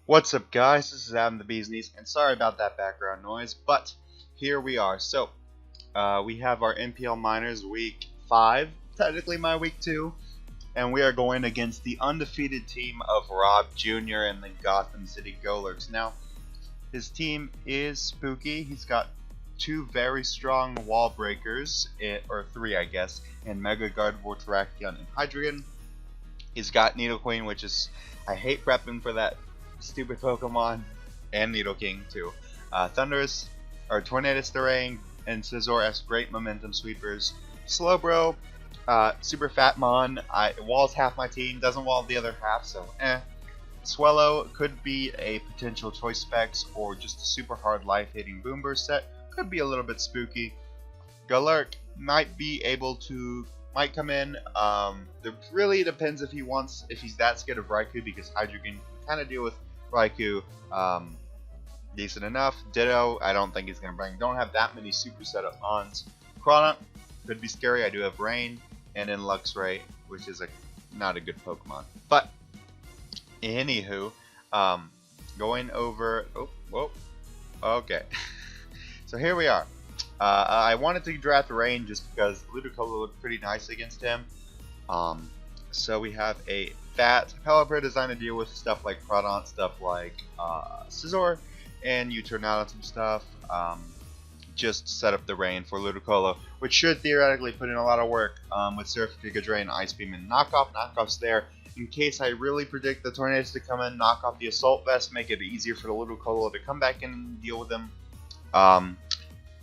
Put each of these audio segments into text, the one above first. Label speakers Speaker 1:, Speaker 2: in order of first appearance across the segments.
Speaker 1: What's up, guys? This is Adam the Bee's Knees, and sorry about that background noise, but here we are. So, we have our NPL Minors week 5, technically my week 2, and we are going against the undefeated team of Rob Jr. and the Gotham City Golurks. Now, his team is spooky. He's got 2 very strong wall breakers, or 3, I guess, and Mega Gardevoir, Terrakion, and Hydreigon. He's got Nidoqueen, which is, I hate prepping for that stupid Pokemon, and Nidoking too. Thundurus, or Tornadus Terrain, and Scizor as great momentum sweepers. Slowbro, super fat mon. Walls half my team, doesn't wall the other half, so Swellow could be a potential choice specs, or just a super hard life-hitting boom burst set. Could be a little bit spooky. Golurk might come in. It really depends if he's that scared of Raikou, because Hydreigon can kind of deal with Raikou decent enough. Ditto, I don't think he's going to bring. Don't have that many super setup ons. Crawdaunt could be scary. I do have Rain, and then Luxray, which is not a good Pokemon. But anywho, going over. Oh, whoa. Okay. So here we are. I wanted to draft Rain just because Ludicolo looked pretty nice against him. So we have a fat Pelipper designed to deal with stuff like Crawdaunt, stuff like Scizor, and you turn out on some stuff. Just set up the Rain for Ludicolo, which should theoretically put in a lot of work with Surf, Giga Drain, Ice Beam, and Knockoff. Knockoff's there in case I really predict the Tornadus to come in, knock off the Assault Vest, make it easier for the Ludicolo to come back in and deal with them.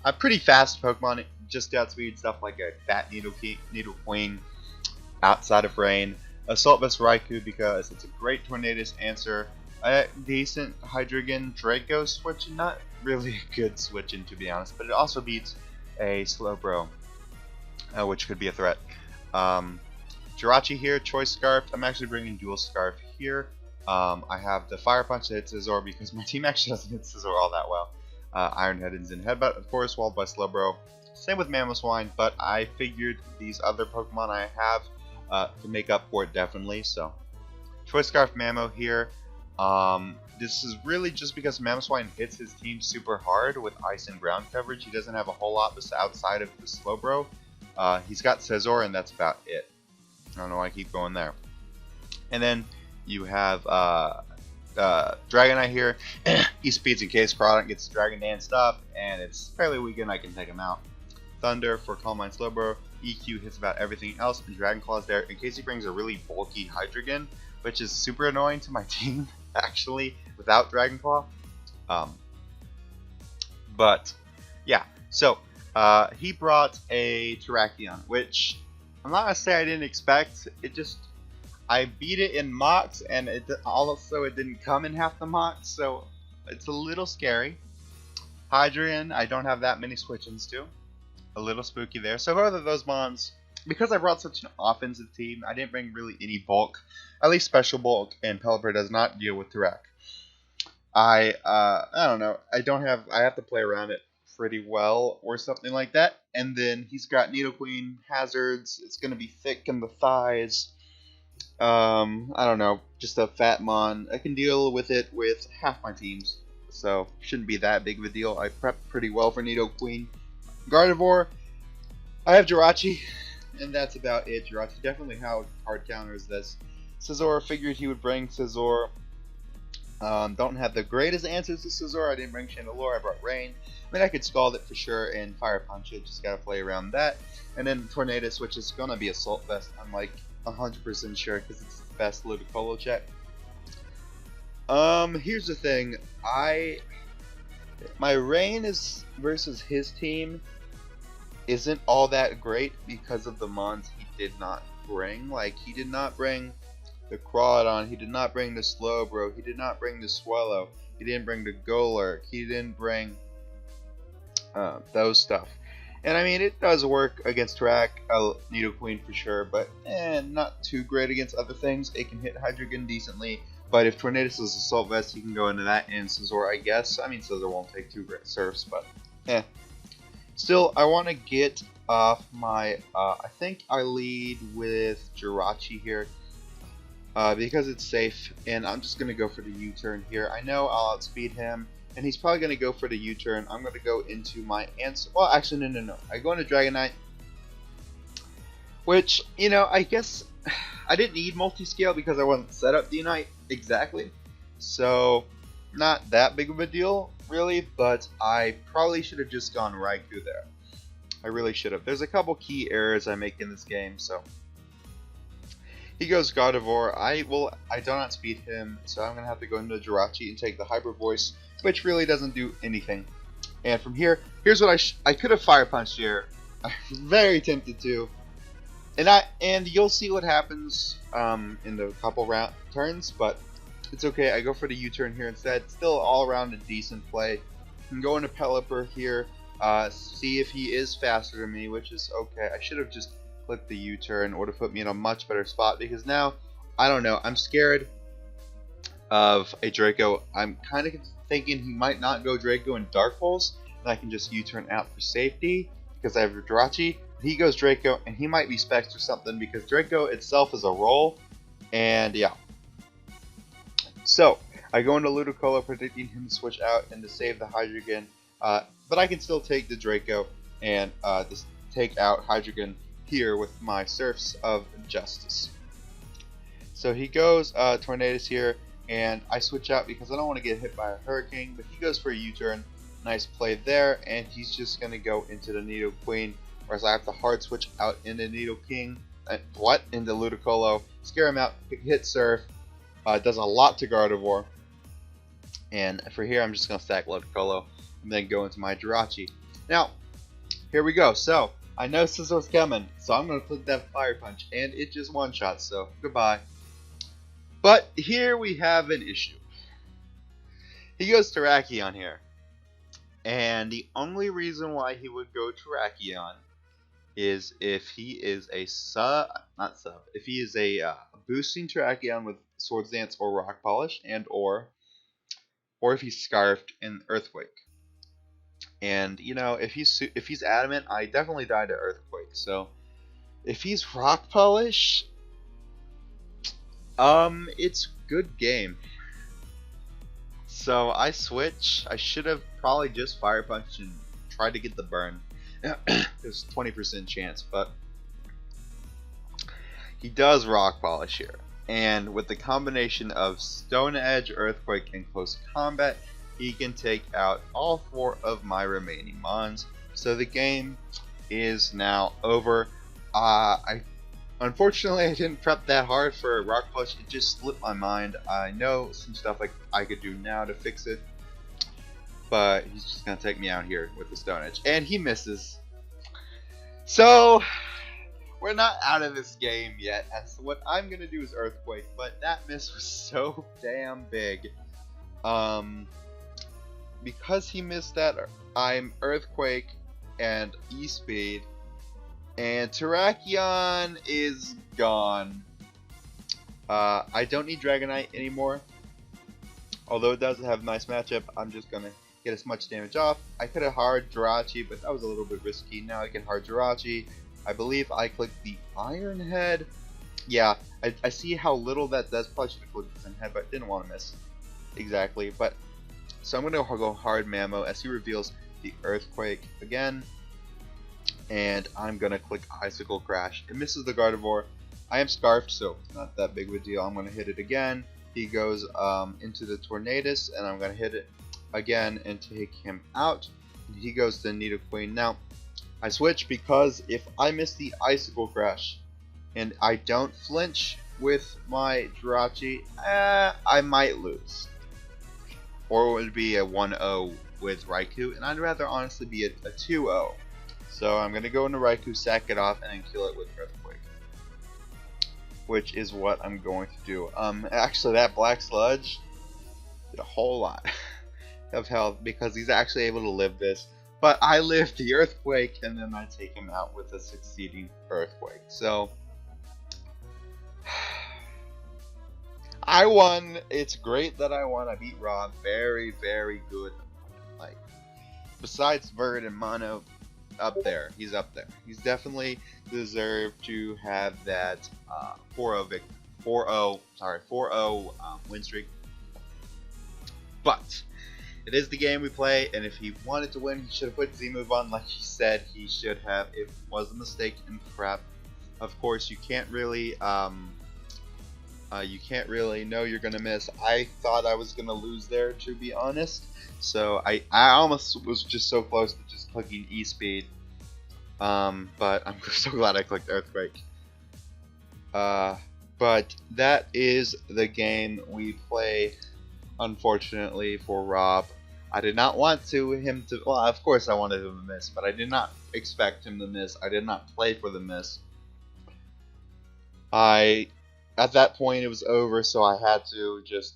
Speaker 1: A pretty fast Pokemon, just outspeed stuff like a fat Nidoqueen outside of Rain. Assault Vest Raikou because it's a great Tornadus answer. A decent Hydreigon Draco switching, not really a good switching to be honest, but it also beats a Slowbro, which could be a threat. Jirachi here, Choice Scarf. I'm actually bringing Dual Scarf here. I have the Fire Punch that hits Scizor because my team actually doesn't hit Scizor all that well. Iron Head and Zen Headbutt, of course, walled by Slowbro. Same with Mamoswine, but I figured these other Pokemon I have to make up for it definitely. So, Choice Scarf Mamo here. This is really just because Mamoswine hits his team super hard with ice and ground coverage. He doesn't have a whole lot outside of the Slowbro. He's got Scizor, and that's about it. I don't know why I keep going there. And then you have Dragonite here. He speeds in case Crawdaunt gets Dragon Dance up, and it's fairly weakened. I can take him out. Thunder for Calm Mind Slowbro. EQ hits about everything else, and Dragon Claw's there in case he brings a really bulky Hydreigon, which is super annoying to my team actually without Dragon Claw. But yeah, so he brought a Terrakion, which I'm not gonna say I didn't expect. I beat it in mocks, and it didn't come in half the mocks, so it's a little scary. Hydreigon, I don't have that many switch-ins to. A little spooky there. So both of those mons, because I brought such an offensive team, I didn't bring really any bulk, at least special bulk, and Pelipper does not deal with Terrak. I don't know. I have to play around it pretty well or something like that. And then he's got Nidoqueen, Hazards. It's gonna be thick in the thighs. I don't know, just a fat mon. I can deal with it with half my teams, so shouldn't be that big of a deal. I prepped pretty well for Nidoqueen. Gardevoir, I have Jirachi, and that's about it. Jirachi definitely hard counters this. Scizor, figured he would bring Scizor. Don't have the greatest answers to Scizor. I didn't bring Chandelure, I brought Rain. I mean, I could Scald it for sure and Fire Punch it, just gotta play around that. And then Tornadus, which is gonna be Assault Vest. I'm like 100% sure because it's the best Ludicolo check. Here's the thing. My Rain versus his team isn't all that great because of the mons he did not bring. Like, he did not bring the Crawdaunt, he did not bring the Slowbro, he did not bring the Swellow, he didn't bring the Golurk, he didn't bring those stuff. And I mean, it does work against Terrak, Nidoqueen for sure, but not too great against other things. It can hit Hydreigon decently, but if Tornadus is Assault Vest, you can go into that and Scizor, I guess. I mean, Scizor won't take 2 great surfs, but Still, I want to get off my, I think I lead with Jirachi here. because it's safe, and I'm just going to go for the U-turn here. I know I'll outspeed him, and he's probably going to go for the U-turn. I'm going to go into my answer. Well, actually, no. I go into Dragonite, which, you know, I guess I didn't need multi-scale because I wasn't set up D-Knight exactly. So, not that big of a deal, really, but I probably should have just gone Raikou there. I really should have. There's a couple key errors I make in this game, so. He goes Gardevoir. I don't outspeed him, so I'm going to have to go into Jirachi and take the Hyper Voice, which really doesn't do anything. And from here, here's what I could have Fire Punched here. I'm very tempted to. And you'll see what happens in the couple turns, but it's okay. I go for the U-turn here instead. Still all around a decent play. I'm going to Pelipper here. See if he is faster than me, which is okay. I should have just clicked the U-turn, would have put me in a much better spot, because now, I don't know, I'm scared of a Draco. I'm kind of thinking he might not go Draco in Dark Pulse, and I can just U-turn out for safety, because I have Jirachi. He goes Draco, and he might be Specs or something, because Draco itself is a roll, and yeah. So, I go into Ludicolo, predicting him to switch out and to save the Hydreigon, but I can still take the Draco and just take out Hydreigon here with my Surfs of Justice. So he goes Tornadus here, and I switch out because I don't want to get hit by a Hurricane, but he goes for a U-turn. Nice play there, and he's just going to go into the Nidoqueen, whereas I have to hard switch out into Nidoking. Into Ludicolo, scare him out, hit Surf, does a lot to Gardevoir, and for here I'm just going to stack Ludicolo, and then go into my Jirachi. Now, here we go. So, I know Scizor's coming, so I'm going to click that Fire Punch, and it just one-shots, so goodbye. But here we have an issue. He goes Terrakion here, and the only reason why he would go Terrakion is if he is a if he is a boosting Terrakion with Swords Dance or Rock Polish, and or if he's Scarfed in Earthquake. And you know, if he's adamant, I definitely die to Earthquake. So if he's Rock Polish, it's good game. So I switch. I should have probably just Fire Punched and tried to get the burn. There's 20% chance, but he does Rock Polish here. And with the combination of Stone Edge, Earthquake, and Close Combat, he can take out all 4 of my remaining Mons. So the game is now over. Unfortunately, I didn't prep that hard for Rock Polish. It just slipped my mind. I know some stuff I could do now to fix it, but he's just going to take me out here with the Stone Edge. And he misses. So, we're not out of this game yet. And so what I'm going to do is Earthquake, but that miss was so damn big. Because he missed that, I'm Earthquake and E-Speed. And Terrakion is gone. I don't need Dragonite anymore. Although it does have a nice matchup, I'm just going to get as much damage off. I could have hard Jirachi, but that was a little bit risky. Now I can hard Jirachi. I believe I clicked the Iron Head. Yeah, I see how little that does. Probably should have clicked the Iron Head, but didn't want to miss. Exactly. But so I'm going to go hard Mamo as he reveals the Earthquake again. And I'm going to click Icicle Crash. It misses the Gardevoir. I am Scarfed, so not that big of a deal. I'm going to hit it again. He goes into the Tornadus, and I'm going to hit it again and take him out. He goes to Nidoqueen. Now, I switch because if I miss the Icicle Crash and I don't flinch with my Jirachi, I might lose. Or it would be a 1-0 with Raikou, and I'd rather honestly be a 2-0. So I'm going to go into Raikou, sack it off, and then kill it with Earthquake. Which is what I'm going to do. Actually, that Black Sludge did a whole lot of health because he's actually able to live this. But I lived the Earthquake, and then I take him out with a succeeding Earthquake. So I won. It's great that I won. I beat Rob. Very, very good. Like, besides Bird and Mono, up there. He's up there. He's definitely deserved to have that 4-0 victory. 4-0 win streak. But it is the game we play, and if he wanted to win, he should have put Z-move on like he said he should have. It was a mistake in prep. Of course, you can't really know you're gonna miss. I thought I was gonna lose there, to be honest. So I almost was just so close to just clicking E-Speed. But I'm so glad I clicked Earthquake. But that is the game we play, unfortunately, for Rob. I did not want him to, well, of course I wanted him to miss, but I did not expect him to miss. I did not play for the miss. At that point it was over, so I had to just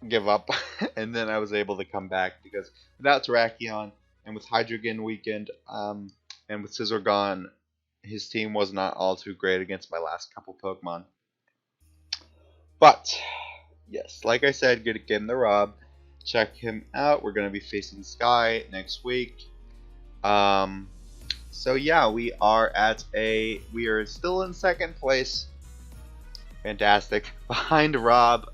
Speaker 1: give up, and then I was able to come back, because without Terrakion, and with Hydreigon weakened, and with Scizor gone, his team was not all too great against my last couple Pokemon. But yes, like I said, good to get him the Rob. Check him out. We're gonna be facing Sky next week. So yeah, we are still in second place. Fantastic. Behind Rob.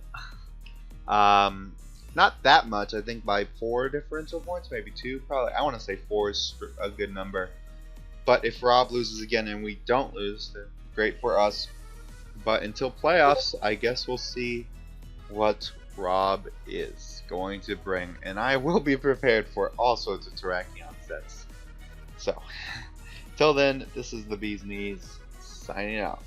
Speaker 1: Not that much. I think by 4 differential points, maybe 2. Probably. I want to say 4 is a good number. But if Rob loses again and we don't lose, then great for us. But until playoffs, I guess we'll see what Rob is going to bring. And I will be prepared for all sorts of Terrakion sets. So, till then, this is the Bee's Knees, signing out.